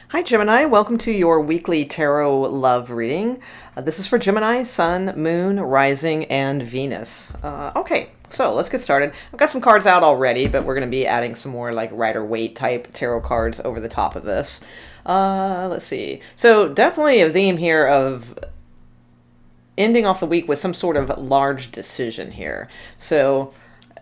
Hi, Gemini. Welcome to your weekly tarot love reading. This is for Gemini, Sun, Moon, Rising, and Venus. Okay, so let's get started. I've got some cards out already, but we're going to be adding some more like Rider-Waite type tarot cards over the top of this. Let's see. So definitely a theme here of ending off the week with some sort of large decision here. So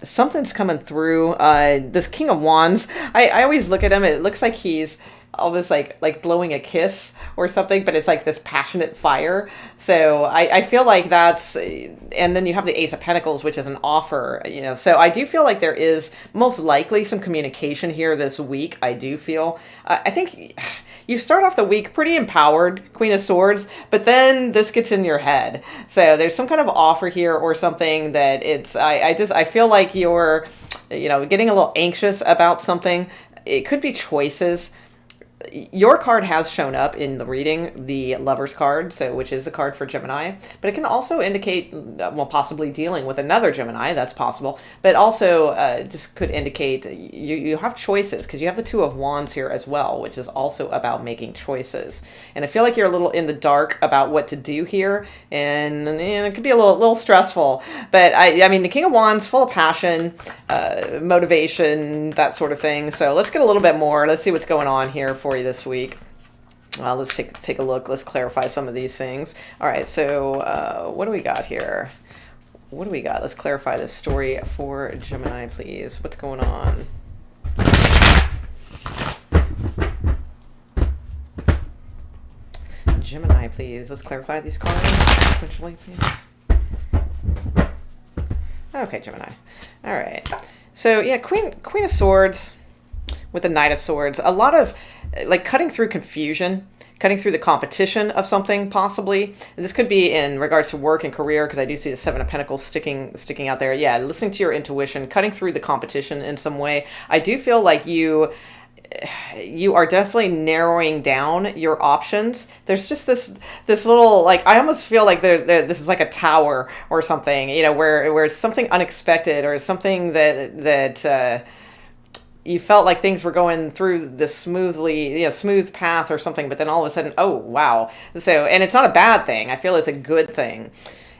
something's coming through. This King of Wands, I always look at him. It looks like he's almost like blowing a kiss or something, but it's like this passionate fire. So I feel like that's, and then you have the Ace of Pentacles, which is an offer, so I do feel like there is most likely some communication here this week. I do feel, I think you start off the week pretty empowered, Queen of Swords, but then this gets in your head. So there's some kind of offer here or something that I feel like you're, getting a little anxious about something. It could be choices. Your card has shown up in the reading, the Lover's card, which is the card for Gemini, but it can also indicate, possibly dealing with another Gemini, that's possible, but also just could indicate you have choices, because you have the Two of Wands here as well, which is also about making choices. And I feel like you're a little in the dark about what to do here, and it could be a little stressful, but I mean, the King of Wands, full of passion, motivation, that sort of thing. So let's get a little bit more. Let's see what's going on here for you this week. Let's take a look. Let's clarify some of these things. All right, so what do we got here? What do we got? Let's clarify this story for Gemini, please. What's going on? Gemini, please. Let's clarify these cards sequentially, please. Okay, Gemini. All right. So yeah, Queen of Swords with the Knight of Swords. A lot of like cutting through confusion, cutting through the competition of something, possibly. And this could be in regards to work and career, because I do see the Seven of Pentacles sticking out there. Yeah, listening to your intuition, cutting through the competition in some way. I do feel like you are definitely narrowing down your options. There's just this little, like, I almost feel like this is like a tower or something, where it's something unexpected, or something that you felt like things were going through this smooth path or something, but then all of a sudden, oh, wow. So, and it's not a bad thing. I feel it's a good thing.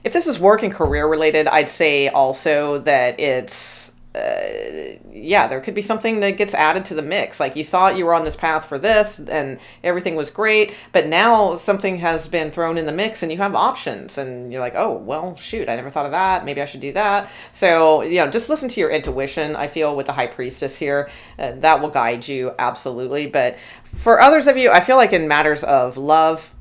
If this is work and career related, I'd say also that it's, there could be something that gets added to the mix. Like you thought you were on this path for this and everything was great, but now something has been thrown in the mix and you have options and you're like, oh, well, shoot, I never thought of that. Maybe I should do that. So, just listen to your intuition. I feel with the High Priestess here, that will guide you absolutely. But for others of you, I feel like in matters of love,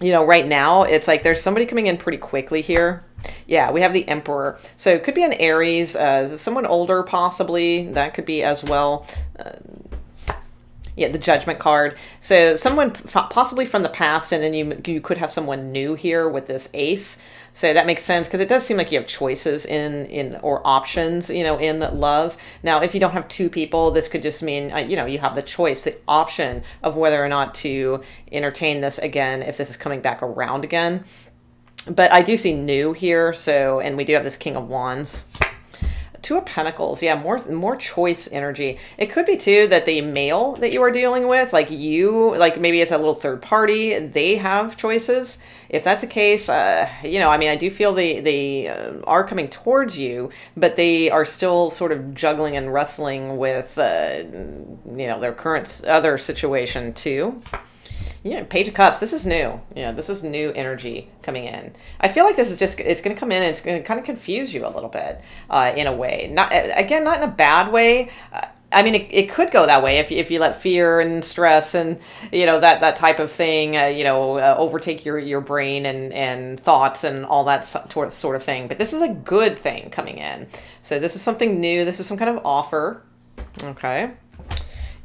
right now it's like there's somebody coming in pretty quickly here. Yeah, we have the Emperor. So it could be an Aries, someone older possibly. That could be as well. The Judgment card. So someone possibly from the past, and then you could have someone new here with this Ace. So that makes sense, because it does seem like you have choices or options, in love. Now, if you don't have two people, this could just mean, you have the choice, the option of whether or not to entertain this again, if this is coming back around again. But I do see new here, and we do have this King of Wands. Two of Pentacles, yeah, more choice energy. It could be too that the male that you are dealing with, like maybe it's a little third party, they have choices. If that's the case, I do feel they are coming towards you, but they are still sort of juggling and wrestling with, their current other situation too. Yeah, Page of Cups. This is new. Yeah, this is new energy coming in. I feel like this is it's going to come in and it's going to kind of confuse you a little bit, in a way. Not in a bad way. It could go that way if you let fear and stress and that type of thing overtake your brain and thoughts and all that sort of thing. But this is a good thing coming in. So this is something new. This is some kind of offer. Okay.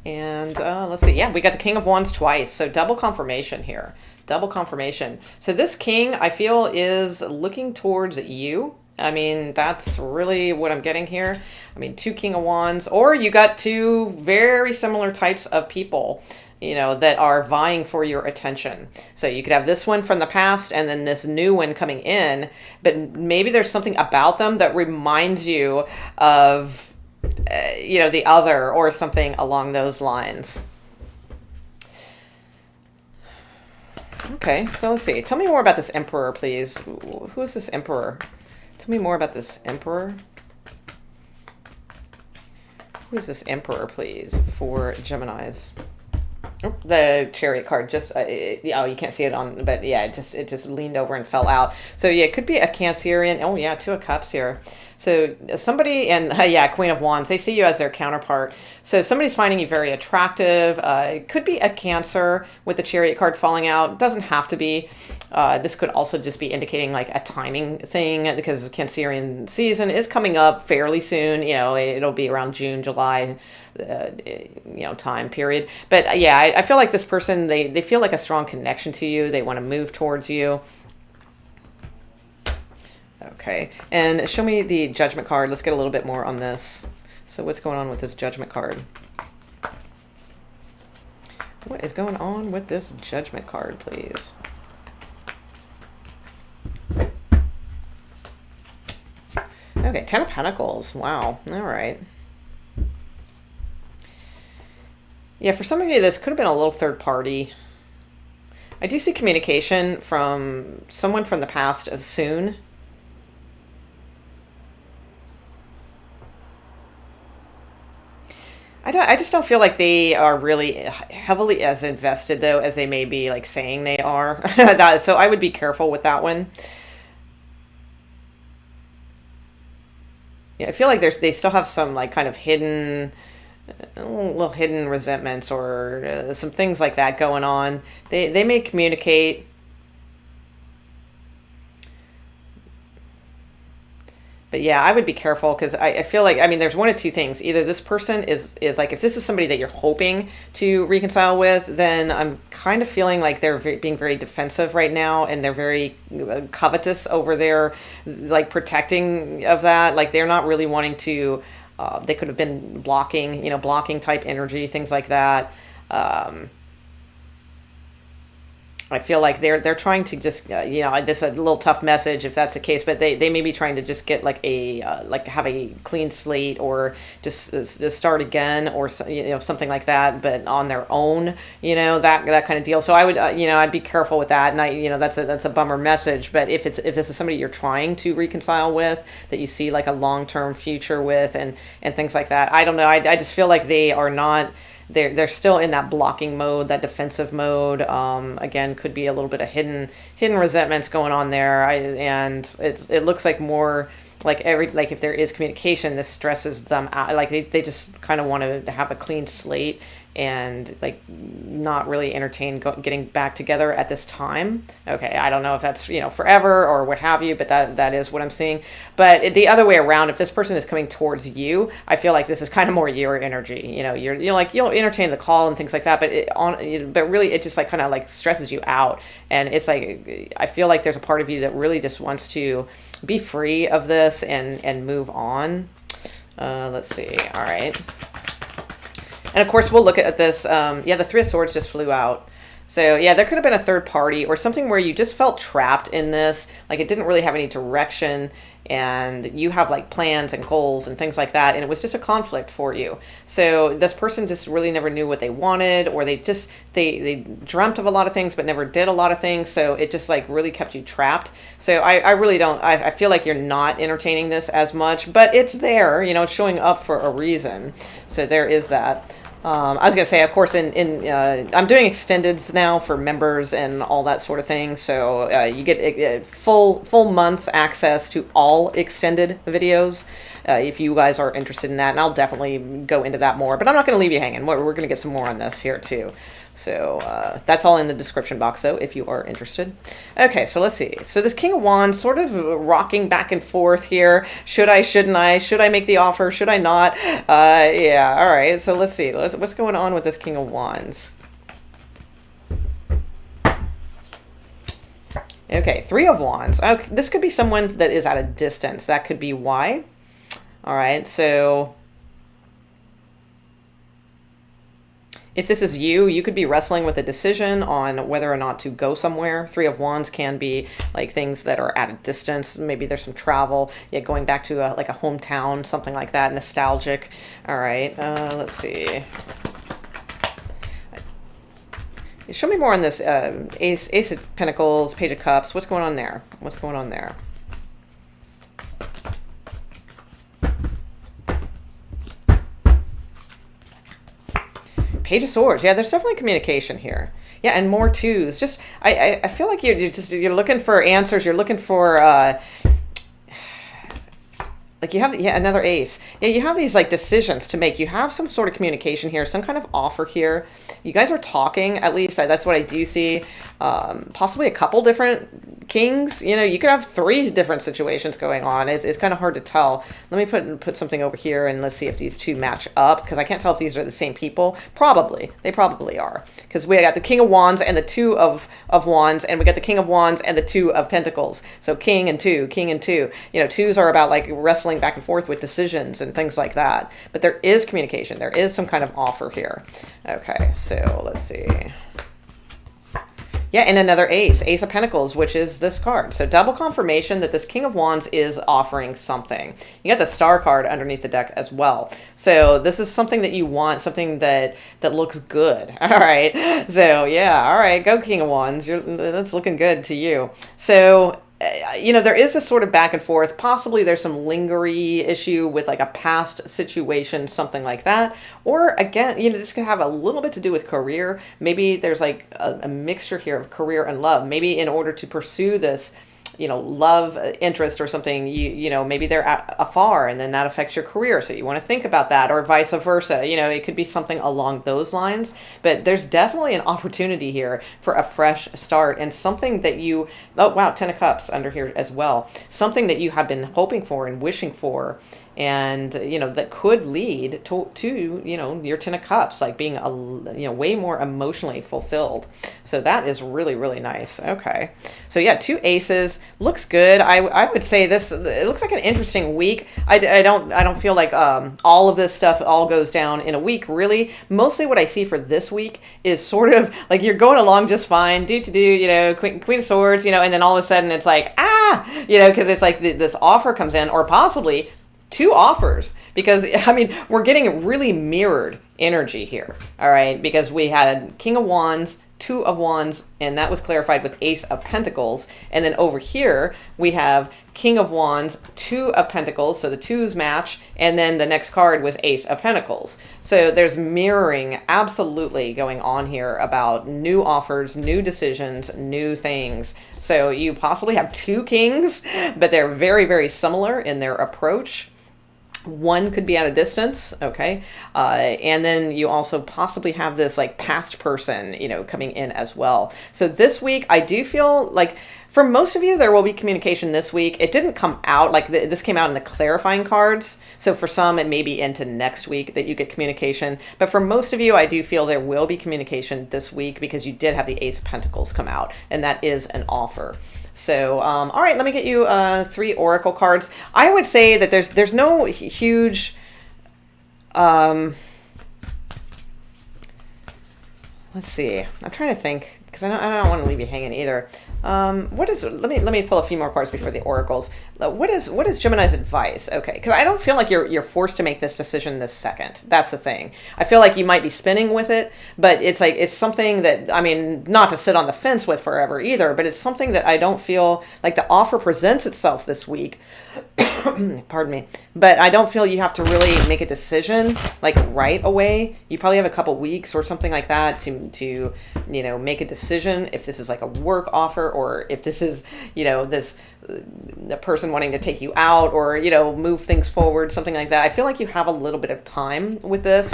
And let's see. Yeah, we got the King of Wands twice. So double confirmation here. Double confirmation. So this king, I feel, is looking towards you. That's really what I'm getting here. Two King of Wands. Or you got two very similar types of people, that are vying for your attention. So you could have this one from the past and then this new one coming in. But maybe there's something about them that reminds you of the other, or something along those lines. Okay, so let's see. Tell me more about this Emperor, please. Who is this Emperor? Tell me more about this Emperor. Who is this Emperor, please, for Geminis? Oh, the Chariot card just, oh, you can't see it on, but yeah, it just leaned over and fell out. So yeah, it could be a Cancerian. Oh yeah, Two of Cups here. So somebody, and yeah, Queen of Wands, they see you as their counterpart. So somebody's finding you very attractive. It could be a Cancer with the Chariot card falling out. Doesn't have to be. This could also just be indicating like a timing thing, because Cancerian season is coming up fairly soon. You know, it'll be around June, July, you know, time period. But yeah, I feel like this person, they feel like a strong connection to you. They want to move towards you. Okay, and show me the Judgment card. Let's get a little bit more on this. So what's going on with this Judgment card? What is going on with this Judgment card, please? Okay, Ten of Pentacles. Wow. All right. Yeah, for some of you, this could have been a little third party. I do see communication from someone from the past of soon. I just don't feel like they are really heavily as invested, though, as they may be like saying they are. So I would be careful with that one. Yeah, I feel like they still have some like kind of hidden, little hidden resentments or some things like that going on. They may communicate. But yeah, I would be careful, because I feel like, I mean, there's one of two things. Either this person is like, if this is somebody that you're hoping to reconcile with, then I'm kind of feeling like they're being very defensive right now, and they're very covetous over their, like, protecting of that. Like, they're not really wanting to, they could have been blocking, you know, blocking type energy, things like that. I feel like they're trying to just, you know, this is a little tough message if that's the case, but they may be trying to just get like a, like have a clean slate, or just start again, or, you know, something like that, but on their own, you know, that kind of deal. So I would, you know, I'd be careful with that. And you know, that's a bummer message. But if this is somebody you're trying to reconcile with, that you see like a long-term future with, and things like that, I don't know. I just feel like they are not, they're still in that blocking mode, that defensive mode. Again, could be a little bit of hidden resentments going on there. And it looks like more like if there is communication, this stresses them out. Like they just kind of want to have a clean slate, and like not really entertain getting back together at this time. Okay, I don't know if that's, you know, forever or what have you, but that is what I'm seeing. But the other way around, if this person is coming towards you, I feel like this is kind of more your energy. You know, you're like, you'll entertain the call and things like that, but really it just like kind of like stresses you out. And it's like, I feel like there's a part of you that really just wants to be free of this and move on. Let's see. All right. And of course, we'll look at this. Yeah, the Three of Swords just flew out. So yeah, there could have been a third party or something where you just felt trapped in this. Like it didn't really have any direction, and you have like plans and goals and things like that, and it was just a conflict for you. So this person just really never knew what they wanted, or they dreamt of a lot of things but never did a lot of things. So it just like really kept you trapped. So I really don't, I feel like you're not entertaining this as much, but it's there, you know, it's showing up for a reason. So there is that. I was going to say, of course, I'm doing extendeds now for members and all that sort of thing. So you get full month access to all extended videos if you guys are interested in that. And I'll definitely go into that more. But I'm not going to leave you hanging. We're going to get some more on this here, too. So that's all in the description box, though, if you are interested. Okay, so let's see. So this King of Wands sort of rocking back and forth here. Should I, shouldn't I? Should I make the offer? Should I not? Yeah, all right. So let's see. What's going on with this King of Wands? Okay, Three of Wands. Okay, this could be someone that is at a distance. That could be why. All right, so if this is you could be wrestling with a decision on whether or not to go somewhere. Three of Wands can be like things that are at a distance. Maybe there's some travel, yeah, going back to like a hometown, something like that, nostalgic. All right, let's see. Show me more on this Ace of Pentacles, Page of Cups. What's going on there? What's going on there? Page of Swords. Yeah, there's definitely communication here. Yeah, and more twos. Just I feel like you're looking for answers. You're looking for like you have another ace. Yeah, you have these like decisions to make. You have some sort of communication here, some kind of offer here. You guys are talking. At least that's what I do see. Possibly a couple different kings. You know, you could have 3 different situations going on. It's kind of hard to tell. Let me put something over here and let's see if these two match up, because I can't tell if these are the same people. Probably. They probably are, because we got the King of Wands and the Two of Wands, and we got the King of Wands and the Two of Pentacles. So king and two. You know, twos are about like wrestling back and forth with decisions and things like that. But there is communication. There is some kind of offer here. Okay, so let's see. Yeah, and another ace, Ace of Pentacles, which is this card. So double confirmation that this King of Wands is offering something. You got the Star card underneath the deck as well. So this is something that you want, something that looks good. All right. So yeah, all right, go King of Wands. That's looking good to you. So you know, there is a sort of back and forth. Possibly there's some lingering issue with like a past situation, something like that. Or again, you know, this could have a little bit to do with career. Maybe there's like a mixture here of career and love. Maybe in order to pursue this, you know, love interest or something, you know, maybe they're afar and then that affects your career. So you want to think about that, or vice versa. You know, it could be something along those lines, but there's definitely an opportunity here for a fresh start and something that you, oh wow, 10 of Cups under here as well. Something that you have been hoping for and wishing for, and you know, that could lead to you know, your 10 of Cups, like being you know, way more emotionally fulfilled. So that is really, really nice. Okay, so yeah, 2 aces looks good. I would say this, it looks like an interesting week. I don't feel like all of this stuff all goes down in a week, really. Mostly what I see for this week is sort of like you're going along just fine, you know, Queen of Swords, you know, and then all of a sudden it's like, you know, because it's like this offer comes in, or possibly 2 offers, because I mean, we're getting really mirrored energy here. All right, because we had King of Wands, 2 of Wands, and that was clarified with Ace of Pentacles. And then over here we have King of Wands, 2 of Pentacles, so the 2s match, and then the next card was Ace of Pentacles. So there's mirroring absolutely going on here about new offers, new decisions, new things. So you possibly have 2 kings, but they're very, very similar in their approach. One could be at a distance, okay? And then you also possibly have this like past person, you know, coming in as well. So this week, I do feel like for most of you, there will be communication this week. It didn't come out, like this came out in the clarifying cards. So for some, it may be into next week that you get communication. But for most of you, I do feel there will be communication this week because you did have the Ace of Pentacles come out, and that is an offer. So, all right, let me get you 3 oracle cards. I would say that there's no huge, let's see. I'm trying to think, because I don't want to leave you hanging either. Let me pull a few more cards before the oracles. What is Gemini's advice? Okay, because I don't feel like you're forced to make this decision this second. That's the thing. I feel like you might be spinning with it, but it's like, it's something that, I mean, not to sit on the fence with forever either, but it's something that I don't feel like the offer presents itself this week. Pardon me. But I don't feel you have to really make a decision like right away. You probably have a couple weeks or something like that to you know, make a decision if this is like a work offer, or if this is, you know, the person wanting to take you out, or, you know, move things forward, something like that. I feel like you have a little bit of time with this.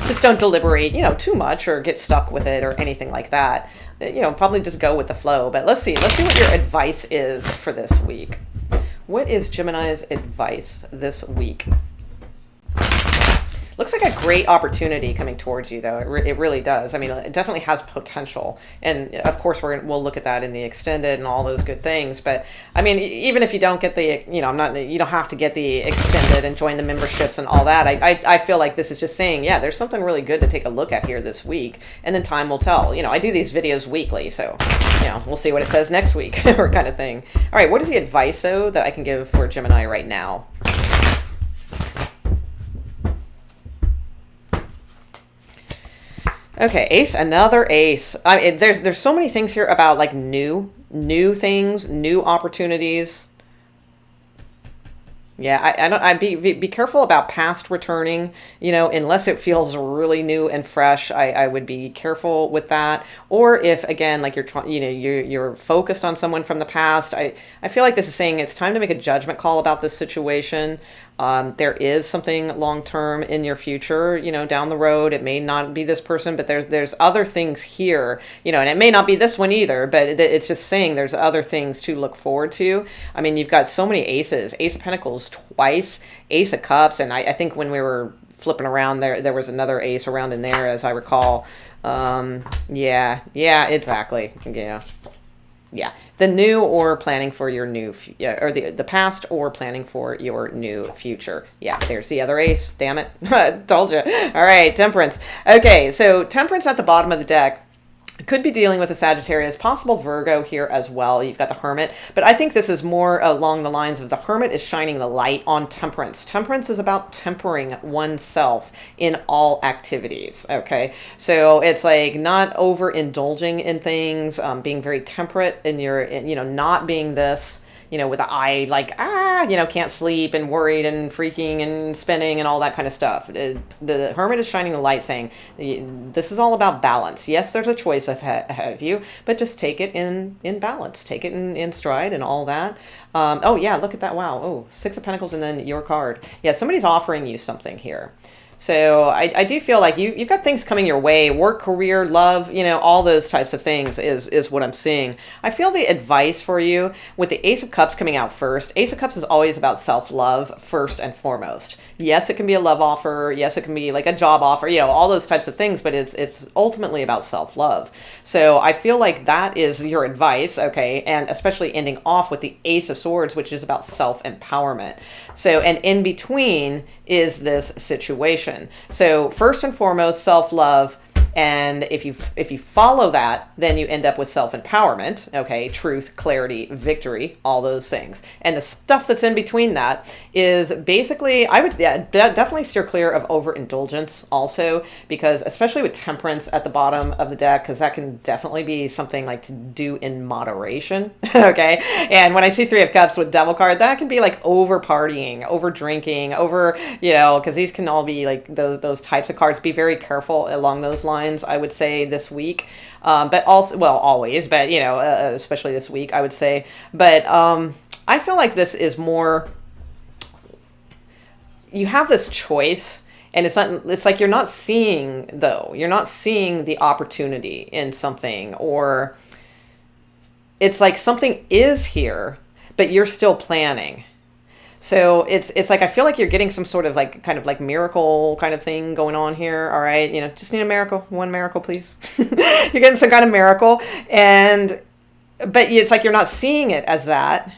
Just don't deliberate, you know, too much or get stuck with it or anything like that. You know, probably just go with the flow. But let's see what your advice is for this week. What is Gemini's advice this week? Looks like a great opportunity coming towards you, though. It really does. I mean, it definitely has potential. And of course, we'll look at that in the extended and all those good things. But I mean, even if you don't get the, you know, you don't have to get the extended and join the memberships and all that. I feel like this is just saying, yeah, there's something really good to take a look at here this week. And then time will tell. You know, I do these videos weekly, so, you know, we'll see what it says next week or kind of thing. All right, what is the advice, though, that I can give for Gemini right now? Okay, ace, another ace. There's so many things here about like new things, new opportunities. Yeah, I don't. I'd be careful about past returning. Unless it feels really new and fresh, I would be careful with that. Or if again, like you're trying, you're focused on someone from the past. I feel like this is saying it's time to make a judgment call about this situation. There is something long term in your future, down the road. It may not be this person, but there's other things here, and it may not be this one either. But it's just saying there's other things to look forward to. I mean, you've got so many aces: Ace of Pentacles twice, Ace of Cups, and I think when we were flipping around there was another ace around in there, as I recall. Yeah, exactly. Yeah, the new or planning for your new, or the past or planning for your new future. Yeah, there's the other ace. Damn it. Told you. All right, Temperance. Okay, so Temperance at the bottom of the deck. Could be dealing with a Sagittarius, possible Virgo here as well. You've got the Hermit, but I think this is more along the lines of the Hermit is shining the light on Temperance. Temperance is about tempering oneself in all activities, okay? So it's like not overindulging in things, being very temperate in your, not being this, with an eye like, can't sleep and worried and freaking and spinning and all that kind of stuff. The Hermit is shining the light saying, this is all about balance. Yes, there's a choice ahead of you, but just take it in balance. Take it in stride and all that. Oh, yeah, look at that. Wow. Oh, Six of Pentacles and then your card. Yeah, somebody's offering you something here. So I do feel like you've got things coming your way, work, career, love, all those types of things is what I'm seeing. I feel the advice for you with the Ace of Cups coming out first. Ace of Cups is always about self-love first and foremost. Yes, it can be a love offer. Yes, it can be like a job offer, all those types of things, but it's ultimately about self-love. So I feel like that is your advice, okay, and especially ending off with the Ace of Swords, which is about self-empowerment. So, and in between is this situation. So first and foremost, self-love. And if you follow that, then you end up with self-empowerment, okay, truth, clarity, victory, all those things. And the stuff that's in between that is basically, I would definitely steer clear of overindulgence also, because especially with Temperance at the bottom of the deck, because that can definitely be something like to do in moderation, okay? And when I see Three of Cups with Devil card, that can be like over partying, over drinking, over, because these can all be like those types of cards. Be very careful along those lines, I would say, this week, but also, well, always, but especially this week, I would say. But I feel like this is more, you have this choice, and it's like you're not seeing the opportunity in something, or it's like something is here, but you're still planning. So it's like I feel like you're getting some sort of like kind of like miracle kind of thing going on here. All right, just need a miracle, one miracle, please. You're getting some kind of miracle, but it's like you're not seeing it as that,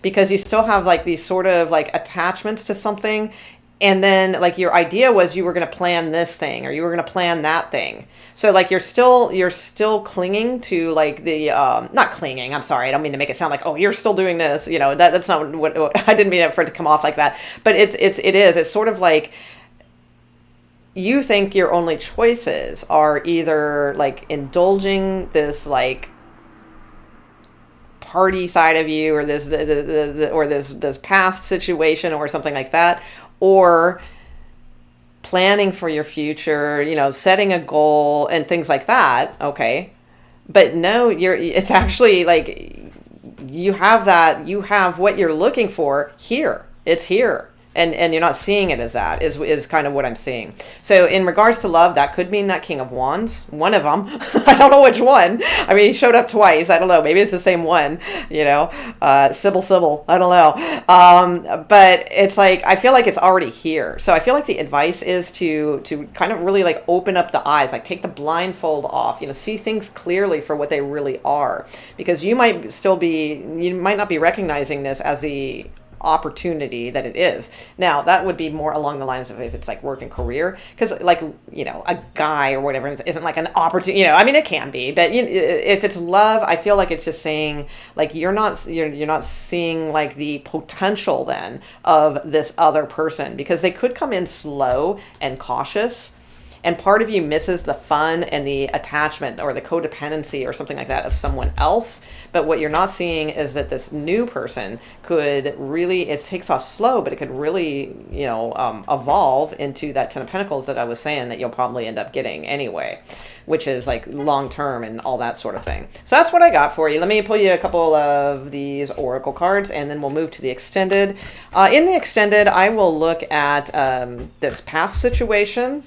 because you still have like these sort of like attachments to something. And then like your idea was you were going to plan this thing, or you were going to plan that thing. So like you're still clinging to like the, not clinging, I'm sorry, I don't mean to make it sound like, oh, you're still doing this, that's not what I didn't mean for it to come off like that. But it's sort of like you think your only choices are either like indulging this like party side of you, or this past situation or something like that, or planning for your future, setting a goal and things like that. Okay. But no, it's actually like you have what you're looking for here. It's here. And you're not seeing it as that is kind of what I'm seeing. So in regards to love, that could mean that King of Wands, one of them. I don't know which one. I mean, he showed up twice. I don't know. Maybe it's the same one, Sybil. I don't know. But it's like, I feel like it's already here. So I feel like the advice is to kind of really like open up the eyes, like take the blindfold off, see things clearly for what they really are, because you might not be recognizing this as the opportunity that it is. Now that would be more along the lines of if it's like work and career, because like a guy or whatever isn't like an opportunity, I mean it can be, but if it's love, I feel like it's just saying like you're not seeing like the potential then of this other person, because they could come in slow and cautious. and part of you misses the fun and the attachment or the codependency or something like that of someone else. But what you're not seeing is that this new person could really, it takes off slow, but it could really, you know, evolve into that Ten of Pentacles that I was saying that you'll probably end up getting anyway, which is like long term and all that sort of thing. So that's what I got for you. Let me pull you a couple of these oracle cards, and then we'll move to the extended. In the extended, I will look at this past situation.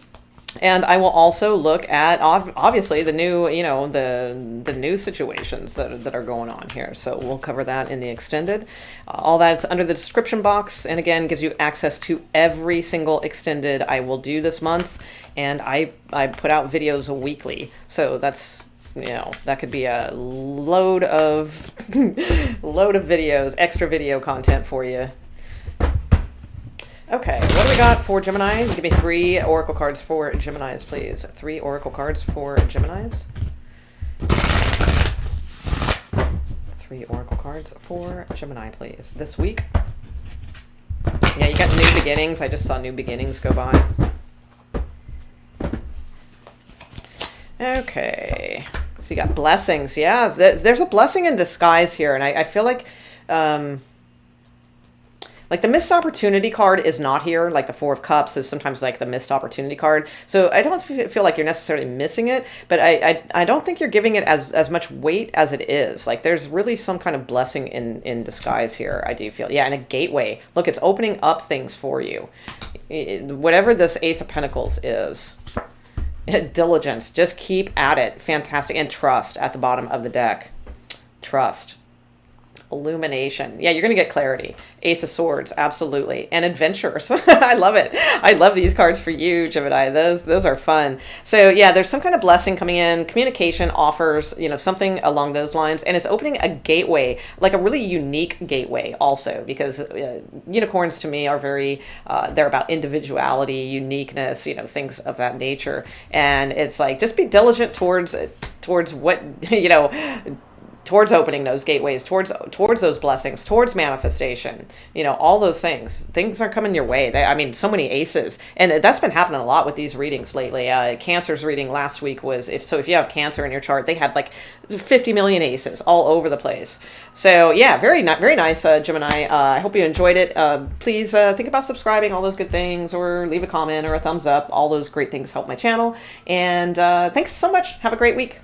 And I will also look at, obviously, the new, you know, the new situations that are going on here. So we'll cover that in the extended. All that's under the description box. And again, gives you access to every single extended I will do this month. And I put out videos weekly. So that's, you know, that could be a load of, load of videos, extra video content for you. Okay, what do we got for Gemini? Give me 3 oracle cards for Geminis, please. 3 oracle cards for Geminis. 3 oracle cards for Gemini, please. This week. Yeah, you got new beginnings. I just saw new beginnings go by. Okay. So you got blessings. Yeah, there's a blessing in disguise here. And I feel like... like the missed opportunity card is not here. Like the 4 of Cups is sometimes like the missed opportunity card. So I don't feel like you're necessarily missing it, but I don't think you're giving it as much weight as it is. Like there's really some kind of blessing in disguise here, I do feel. Yeah, and a gateway. Look, it's opening up things for you. Whatever this Ace of Pentacles is. Diligence. Just keep at it. Fantastic. And trust at the bottom of the deck. Trust. Illumination. Yeah, you're going to get clarity. Ace of Swords, absolutely. And adventures. I love it. I love these cards for you, Gemini. Those are fun. So yeah, there's some kind of blessing coming in. Communication, offers, you know, something along those lines. And it's opening a gateway, like a really unique gateway also, because unicorns to me are very, they're about individuality, uniqueness, you know, things of that nature. And it's like, just be diligent towards what, you know, towards opening those gateways, towards those blessings, towards manifestation, you know, all those things. Things are coming your way. I mean, so many aces. And that's been happening a lot with these readings lately. Cancer's reading last week was, if you have Cancer in your chart, they had like 50 million aces all over the place. So yeah, very nice, Gemini. I hope you enjoyed it. Please think about subscribing, all those good things, or leave a comment or a thumbs up. All those great things help my channel. And thanks so much. Have a great week.